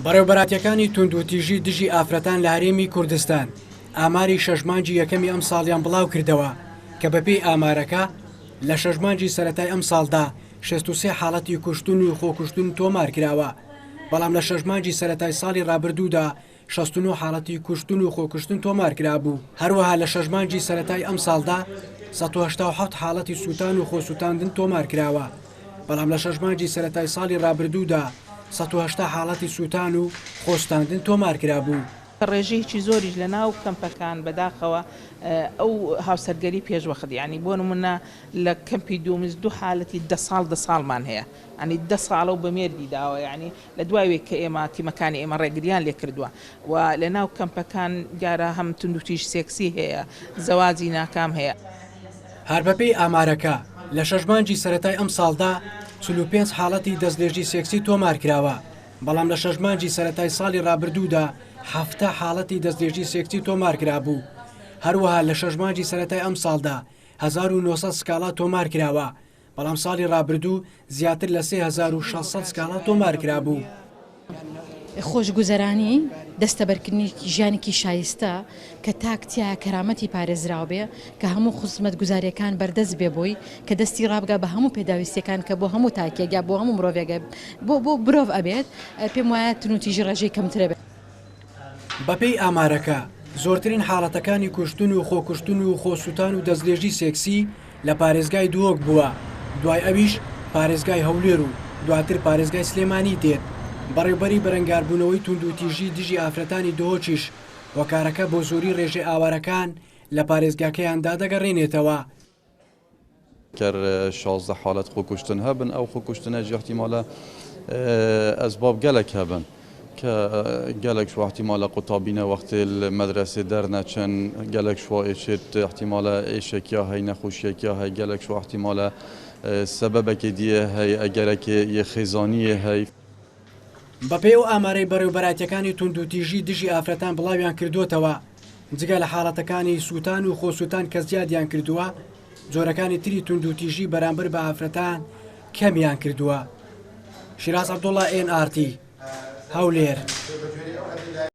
بەڕێوەبەراتیەکانی توندوتیژی دژی ئافرەتان لە هەرێمی کوردستان ئاماری شەژمانجی یەکەمی ئەم ساڵیان بڵاو کردەوە کە بەپێی ئامارەکە لە شەژمانجی سەرەتای ئەم ساڵدا 63 حاڵەتی کوشتن و خۆکوشتن تۆمار کراوە، بەڵام لە شەژمانجی سەرەتای ساڵی ڕابردوودا 69 حاڵەتی کوشتن و خۆکوشتن تۆمار کرابوو. هەروەها لە شەژمانجی سەرەتای ئەم ساڵدا 187 حاڵەتی سووتان و خۆسووتاندن تۆمار کراوە، بەڵام لە شەژمانجی سەرەتای ساڵی ڕابردوودا 180 حاڵەتی سووتان و خۆستاندن تۆمار کرابوو. ڕێژەیەکی زۆریش لە ناو کەمپەکان بەداخەوە ئەو هاوسەرگەری پێشوەخت، یعنی بۆ نمونە لە کەمپی دوومز دوو حالەتی 10 ساڵمان هەیە، ئەنی 10 ساڵە و بەمێردی داوە، یعنی لە دوایوێک کە ئێمە تیمەکانی ئێمە ڕێگریان لێ کردووە و لە ناو کەمپەکان دیارە هەم توندوتیژ سێکسی هەیە، زەواجی ناکام هەیە. هەر بەپێی ئامارەکە لە شەژمانجی سەرەتای ئەم ساڵدا 45 حاڵەتی دەستلێژی سێکسی تۆمار کراوە، بەڵام لە شەژمانجی سەرەتای ساڵی ڕابردوودا 7 حاڵەتی دەستلێژی سێکسی تۆمار کرابوو. هەروەها لە شەژمانجی سەرەتای ئەم ساڵدا 1900 سکاڵا تۆمار کراوە، بەڵام ساڵی ڕابردوو زیاتر لە 3600 سکاڵا تۆمار کرابوو. خۆشگوزەرانی دەستەبەرکردنی ژیانێکی شایستە کە تاکتیا کەرامەتی پارێزراو بێ کە هەموو خزمەت گوزاریەکان بەردەست بێ بۆی کە دەستی ڕابگا بە هەموو پێداویستەکان کە بۆ هەموو تاکێگا بۆ هەموو مرۆڤێگە بۆ برۆڤ ئەبێت، پێم وایە تونوتیژی ڕێژەی کەمترە بێت. بەپێی ئامارەکە زۆرترین حاڵەتەکانی کوشتن و خۆکوشتن و خۆسووتان و دەستلێژی سێکسی لە پارێزگای دووەک بووە، دوای ئەویش پارێزگای هەولێر و دواتر پارێزگای سلێمانی دێت. بەڕێوەبەری بەرەنگاربوونەوەی توندوتیژی دژی ئافرەتانی دۆچیش وەکارەکە بۆ زۆری ڕێژەی ئاوارەکان لە پارێزگاکەیاندا دەگەڕێنێتەوە. کەر 16 حالت خۆکوشتن هەبن، ئەو خۆکوشتنە احتیمالە ئەسباب گەلێک هەبن کە گەلێک شو احتیمالە قوتابینە وەختی مەدرسێ دەرنەچن، گەلێک شو ئێشێت احتیمالە ئێشێکیا هەی نەخۆشیەکیا هەی، گەلێک شو احتیمالە سەبەبێکی دیە هەی، ئەگەرێکی یەخێزانیە هەی. بەپێی ئەو ئامارەی بەڕێوەبەراتیەکانی توندوتیژی دژی ئافرەتان بڵاویان کردوتەوە، جگە لە حاڵەتەکانی سووتان و خۆسووتان کە زیادیان کردووە، جۆرەکانی تری توندوتیژی بەرامبەر بە ئافرەتان کەمیان کردووە. شیراز عەبدوڵڵا NRT هەولێر.